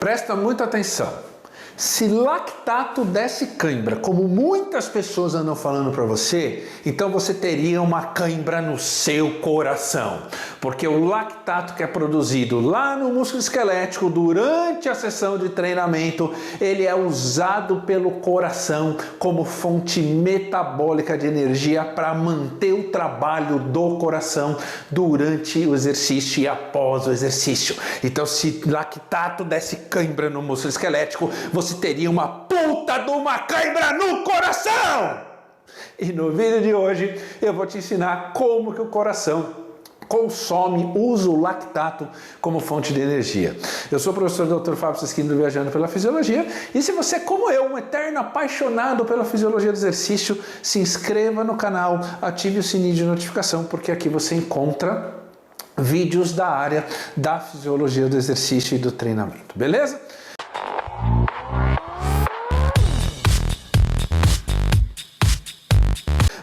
Presta muita atenção. Se lactato desse cãibra, como muitas pessoas andam falando para você, então você teria uma cãibra no seu coração. Porque o lactato que é produzido lá no músculo esquelético durante a sessão de treinamento, ele é usado pelo coração como fonte metabólica de energia para manter o trabalho do coração durante o exercício e após o exercício. Então, se lactato desse cãibra no músculo esquelético, você teria uma puta de uma cãibra no coração! E no vídeo de hoje eu vou te ensinar como que o coração usa o lactato como fonte de energia. Eu sou o professor Dr. Fábio Siskino do Viajando pela Fisiologia, e se você, como eu, um eterno apaixonado pela fisiologia do exercício, se inscreva no canal, ative o sininho de notificação, porque aqui você encontra vídeos da área da fisiologia do exercício e do treinamento, beleza?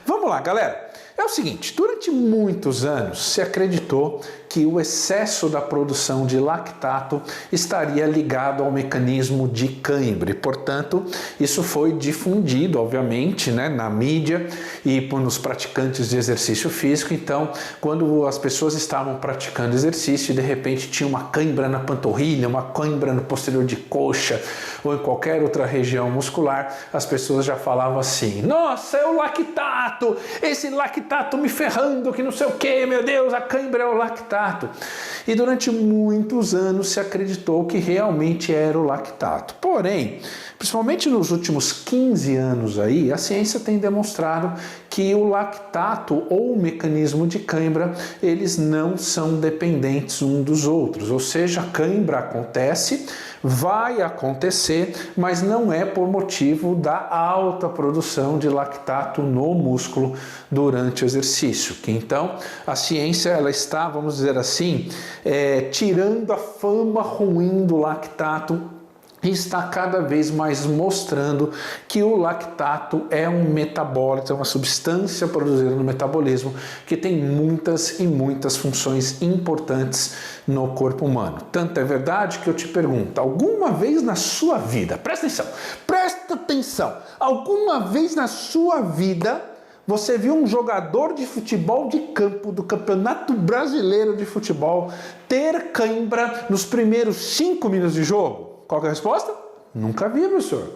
Vamos lá, galera. É o seguinte, durante muitos anos se acreditou que o excesso da produção de lactato estaria ligado ao mecanismo de cãibra. E, portanto, isso foi difundido, obviamente, na mídia e nos praticantes de exercício físico. Então, quando as pessoas estavam praticando exercício e de repente tinha uma cãibra na panturrilha, uma cãibra no posterior de coxa ou em qualquer outra região muscular, as pessoas já falavam assim: nossa, é o lactato, esse lactato me ferrando, que não sei o que, meu Deus, a cãibra é o lactato. E durante muitos anos se acreditou que realmente era o lactato. Porém, principalmente nos últimos 15 anos aí, a ciência tem demonstrado que o lactato ou o mecanismo de cãibra, eles não são dependentes uns dos outros. Ou seja, a cãibra acontece, vai acontecer, mas não é por motivo da alta produção de lactato no músculo durante o exercício. Então, a ciência ela está, vamos dizer assim, tirando a fama ruim do lactato e está cada vez mais mostrando que o lactato é um metabólito, é uma substância produzida no metabolismo que tem muitas e muitas funções importantes no corpo humano. Tanto é verdade que eu te pergunto, alguma vez na sua vida, presta atenção, alguma vez na sua vida você viu um jogador de futebol de campo do Campeonato Brasileiro de Futebol ter cãibra nos primeiros 5 minutos de jogo? Qual que é a resposta? Nunca vi, professor.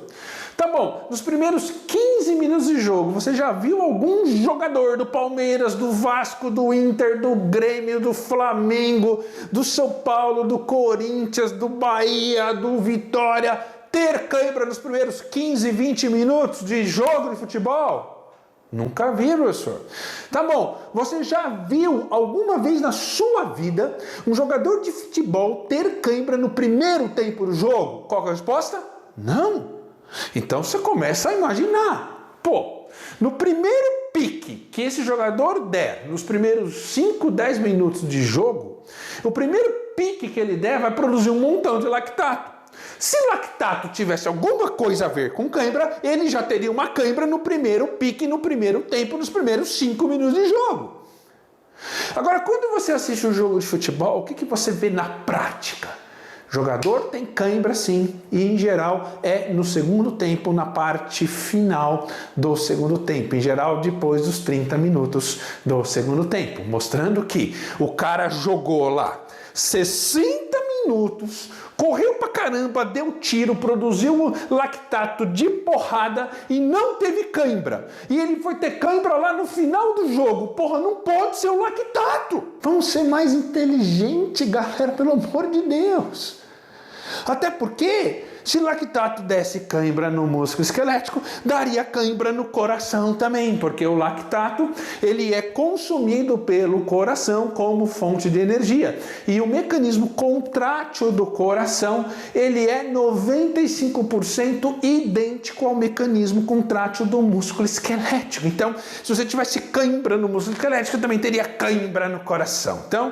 Tá bom, nos primeiros 15 minutos de jogo, você já viu algum jogador do Palmeiras, do Vasco, do Inter, do Grêmio, do Flamengo, do São Paulo, do Corinthians, do Bahia, do Vitória ter cãibra nos primeiros 15, 20 minutos de jogo de futebol? Nunca vi, professor. Tá bom, você já viu alguma vez na sua vida um jogador de futebol ter cãibra no primeiro tempo do jogo? Qual é a resposta? Não. Então você começa a imaginar. Pô, no primeiro pique que esse jogador der, nos primeiros 5, 10 minutos de jogo, o primeiro pique que ele der vai produzir um montão de lactato. Se lactato tivesse alguma coisa a ver com cãibra, ele já teria uma cãibra no primeiro pique, no primeiro tempo, nos primeiros 5 minutos de jogo. Agora, quando você assiste um jogo de futebol, o que você vê na prática? Jogador tem cãibra sim, e em geral é no segundo tempo, na parte final do segundo tempo, em geral depois dos 30 minutos do segundo tempo, mostrando que o cara jogou lá 60 minutos, correu pra caramba, deu tiro, produziu lactato de porrada e não teve cãibra. E ele foi ter cãibra lá no final do jogo. Porra, não pode ser o lactato. Vamos ser mais inteligentes, galera, pelo amor de Deus. Até porque, se lactato desse cãibra no músculo esquelético, daria cãibra no coração também, porque o lactato ele é consumido pelo coração como fonte de energia. E o mecanismo contrátil do coração, ele é 95% idêntico ao mecanismo contrátil do músculo esquelético. Então, se você tivesse cãibra no músculo esquelético, também teria cãibra no coração. Então,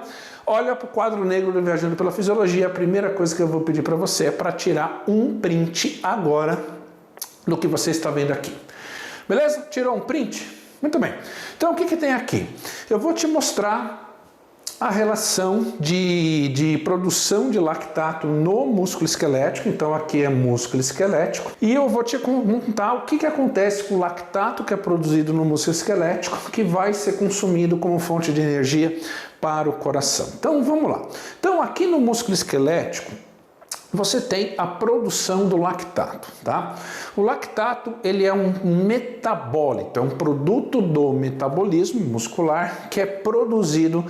olha para o quadro negro do Viajando pela Fisiologia. A primeira coisa que eu vou pedir para você é para tirar um print agora do que você está vendo aqui. Beleza? Tirou um print? Muito bem. Então, o que tem aqui? Eu vou te mostrar a relação de produção de lactato no músculo esquelético. Então aqui é músculo esquelético, e eu vou te contar o que acontece com o lactato que é produzido no músculo esquelético, que vai ser consumido como fonte de energia para o coração. Então vamos lá. Então aqui no músculo esquelético você tem a produção do lactato, tá? O lactato, ele é um metabólito, é um produto do metabolismo muscular que é produzido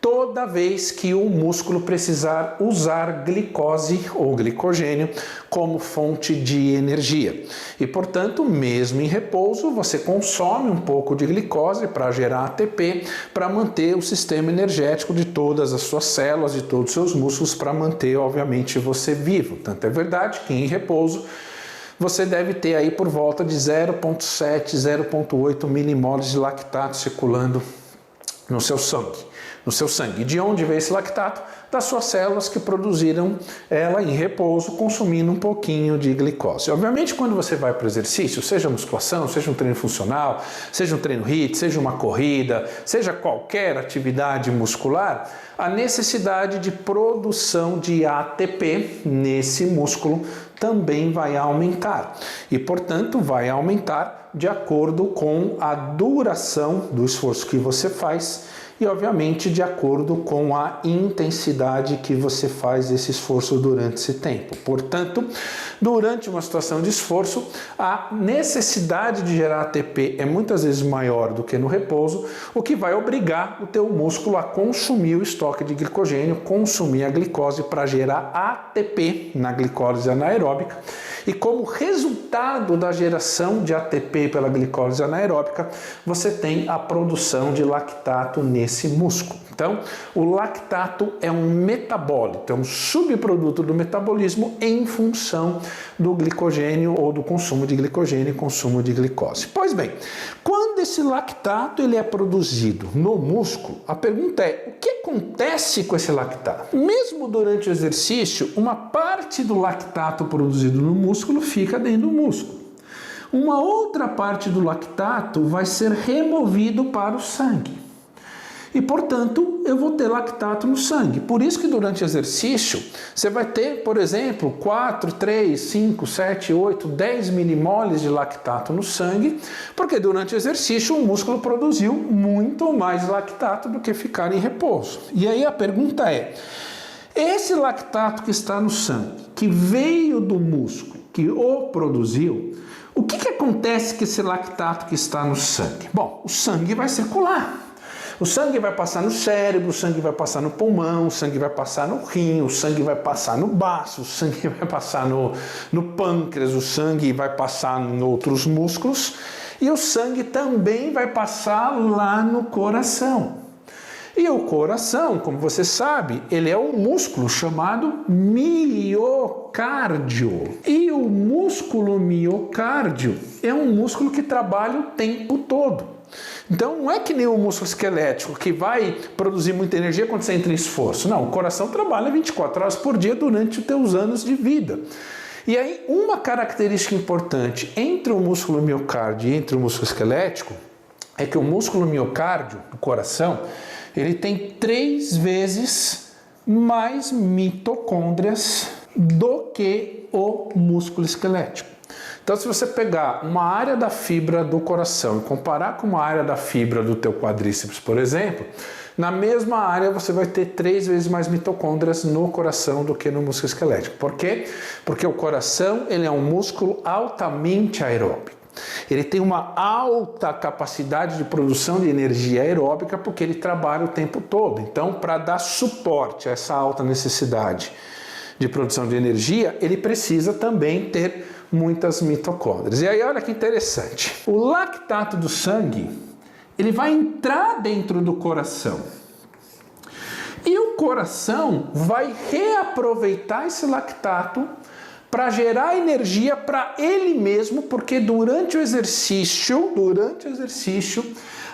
toda vez que o músculo precisar usar glicose ou glicogênio como fonte de energia. E, portanto, mesmo em repouso, você consome um pouco de glicose para gerar ATP, para manter o sistema energético de todas as suas células, de todos os seus músculos, para manter, obviamente, você vivo. Tanto é verdade que em repouso você deve ter aí por volta de 0,7, 0,8 milimoles de lactato circulando no seu sangue. De onde veio esse lactato? Das suas células que produziram ela em repouso, consumindo um pouquinho de glicose. Obviamente, quando você vai para o exercício, seja musculação, seja um treino funcional, seja um treino HIIT, seja uma corrida, seja qualquer atividade muscular, a necessidade de produção de ATP nesse músculo também vai aumentar. E, portanto, vai aumentar de acordo com a duração do esforço que você faz e, obviamente, de acordo com a intensidade que você faz esse esforço durante esse tempo. Portanto, durante uma situação de esforço, a necessidade de gerar ATP é muitas vezes maior do que no repouso, o que vai obrigar o teu músculo a consumir o estoque de glicogênio, consumir a glicose para gerar ATP na glicólise anaeróbica. E como resultado da geração de ATP pela glicólise anaeróbica, você tem a produção de lactato nesse músculo. Então, o lactato é um metabólito, é um subproduto do metabolismo em função do glicogênio ou do consumo de glicogênio e consumo de glicose. Pois bem, quando esse lactato ele é produzido no músculo, a pergunta é: o que acontece com esse lactato? Mesmo durante o exercício, uma parte do lactato produzido no músculo fica dentro do músculo. Uma outra parte do lactato vai ser removido para o sangue. E, portanto, eu vou ter lactato no sangue. Por isso que durante o exercício, você vai ter, por exemplo, 4, 3, 5, 7, 8, 10 milimoles de lactato no sangue, porque durante o exercício o músculo produziu muito mais lactato do que ficar em repouso. E aí a pergunta é: esse lactato que está no sangue, que veio do músculo, que o produziu, o que acontece com esse lactato que está no sangue? Bom, o sangue vai circular. O sangue vai passar no cérebro, o sangue vai passar no pulmão, o sangue vai passar no rim, o sangue vai passar no baço, o sangue vai passar no pâncreas, o sangue vai passar em outros músculos e o sangue também vai passar lá no coração. E o coração, como você sabe, ele é um músculo chamado miocárdio. E o músculo miocárdio é um músculo que trabalha o tempo todo. Então não é que nem o músculo esquelético que vai produzir muita energia quando você entra em esforço. Não, o coração trabalha 24 horas por dia durante os teus anos de vida. E aí uma característica importante entre o músculo miocárdio e entre o músculo esquelético é que o músculo miocárdio, do coração, ele tem 3 vezes mais mitocôndrias do que o músculo esquelético. Então, se você pegar uma área da fibra do coração e comparar com uma área da fibra do teu quadríceps, por exemplo, na mesma área você vai ter 3 vezes mais mitocôndrias no coração do que no músculo esquelético. Por quê? Porque o coração ele é um músculo altamente aeróbico. Ele tem uma alta capacidade de produção de energia aeróbica porque ele trabalha o tempo todo. Então, para dar suporte a essa alta necessidade de produção de energia, ele precisa também ter muitas mitocôndrias. E aí, olha que interessante. O lactato do sangue, ele vai entrar dentro do coração. E o coração vai reaproveitar esse lactato para gerar energia para ele mesmo, porque durante o exercício,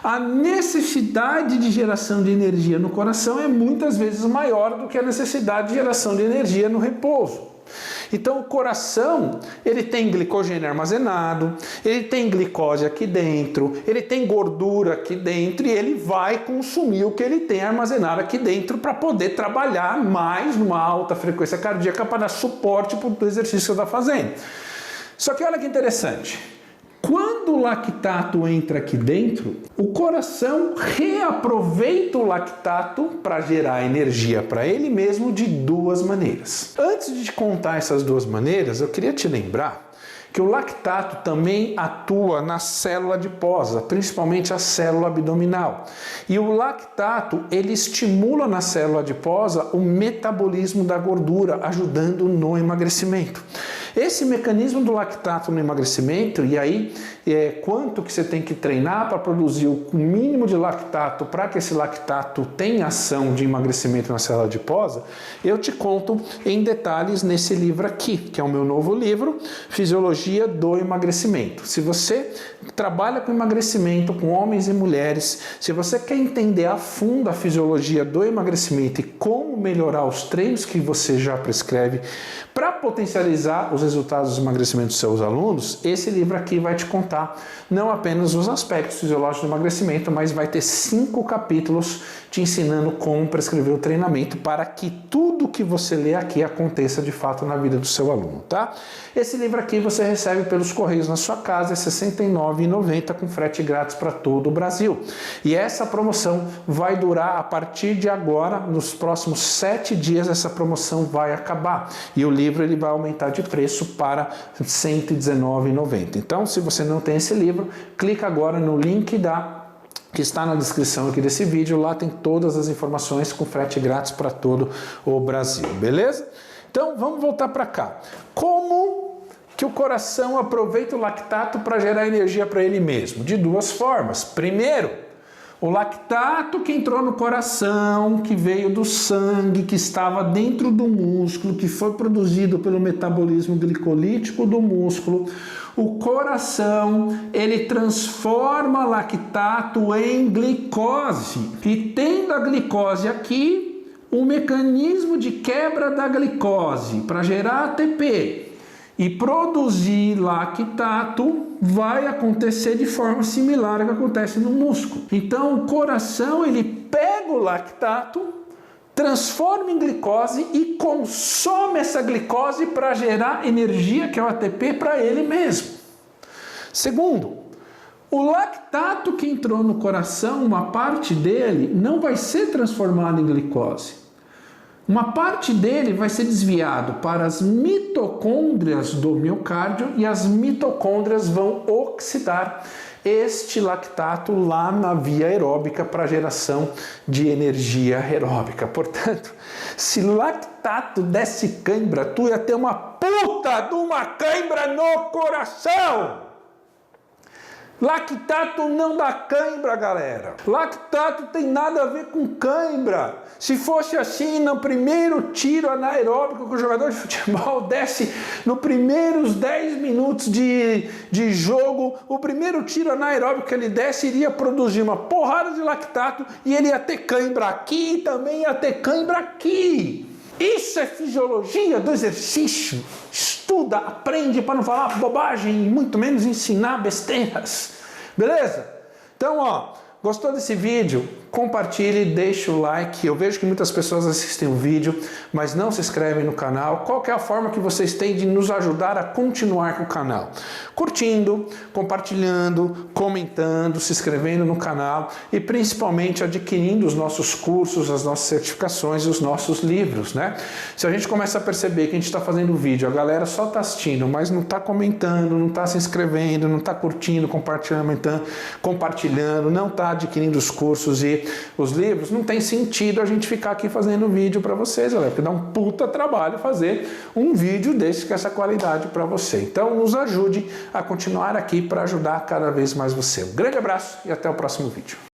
a necessidade de geração de energia no coração é muitas vezes maior do que a necessidade de geração de energia no repouso. Então o coração, ele tem glicogênio armazenado, ele tem glicose aqui dentro, ele tem gordura aqui dentro e ele vai consumir o que ele tem armazenado aqui dentro para poder trabalhar mais numa alta frequência cardíaca para dar suporte para o exercício que você está fazendo. Só que olha que interessante. Quando o lactato entra aqui dentro, o coração reaproveita o lactato para gerar energia para ele mesmo de duas maneiras. Antes de te contar essas duas maneiras, eu queria te lembrar que o lactato também atua na célula adiposa, principalmente a célula abdominal. E o lactato, ele estimula na célula adiposa o metabolismo da gordura, ajudando no emagrecimento. Esse mecanismo do lactato no emagrecimento, e aí quanto que você tem que treinar para produzir o mínimo de lactato para que esse lactato tenha ação de emagrecimento na célula adiposa, eu te conto em detalhes nesse livro aqui, que é o meu novo livro, Fisiologia do Emagrecimento. Se você trabalha com emagrecimento, com homens e mulheres, se você quer entender a fundo a fisiologia do emagrecimento e como melhorar os treinos que você já prescreve para potencializar os resultados do emagrecimento dos seus alunos, esse livro aqui vai te contar não apenas os aspectos fisiológicos do emagrecimento, mas vai ter 5 capítulos te ensinando como prescrever o treinamento para que tudo que você lê aqui aconteça de fato na vida do seu aluno, tá? Esse livro aqui você recebe pelos correios na sua casa, é R$ 69,90 com frete grátis para todo o Brasil. E essa promoção vai durar a partir de agora, nos próximos 7 dias essa promoção vai acabar. E o livro ele vai aumentar de preço para R$ 119,90. Então, se você não tem esse livro, clica agora no link que está na descrição aqui desse vídeo, lá tem todas as informações com frete grátis para todo o Brasil, beleza? Então vamos voltar para cá. Como que o coração aproveita o lactato para gerar energia para ele mesmo? De duas formas. Primeiro, o lactato que entrou no coração, que veio do sangue, que estava dentro do músculo, que foi produzido pelo metabolismo glicolítico do músculo, o coração, ele transforma lactato em glicose. E tendo a glicose aqui, o mecanismo de quebra da glicose para gerar ATP e produzir lactato vai acontecer de forma similar ao que acontece no músculo. Então o coração, ele pega o lactato, transforma em glicose e consome essa glicose para gerar energia, que é o ATP, para ele mesmo. Segundo, o lactato que entrou no coração, uma parte dele não vai ser transformado em glicose. Uma parte dele vai ser desviado para as mitocôndrias do miocárdio e as mitocôndrias vão oxidar este lactato lá na via aeróbica para geração de energia aeróbica. Portanto, se lactato desse cãibra, tu ia ter uma puta de uma cãibra no coração! Lactato não dá cãibra, galera. Lactato tem nada a ver com cãibra. Se fosse assim, no primeiro tiro anaeróbico que o jogador de futebol desce, nos primeiros 10 minutos de jogo, o primeiro tiro anaeróbico que ele desce iria produzir uma porrada de lactato e ele ia ter cãibra aqui e também ia ter cãibra aqui. Isso é fisiologia do exercício. Estuda, aprende para não falar bobagem e muito menos ensinar besteiras. Beleza? Então, ó, gostou desse vídeo? Compartilhe, deixa o like. Eu vejo que muitas pessoas assistem o vídeo, mas não se inscrevem no canal. Qual que é a forma que vocês têm de nos ajudar a continuar com o canal? Curtindo, compartilhando, comentando, se inscrevendo no canal e principalmente adquirindo os nossos cursos, as nossas certificações e os nossos livros, né? Se a gente começa a perceber que a gente está fazendo vídeo, a galera só está assistindo, mas não está comentando, não está se inscrevendo, não está curtindo, compartilhando, não está adquirindo os cursos e os livros, não tem sentido a gente ficar aqui fazendo vídeo para vocês, galera, porque dá um puta trabalho fazer um vídeo desse com essa qualidade para você. Então nos ajude a continuar aqui para ajudar cada vez mais você. Um grande abraço e até o próximo vídeo.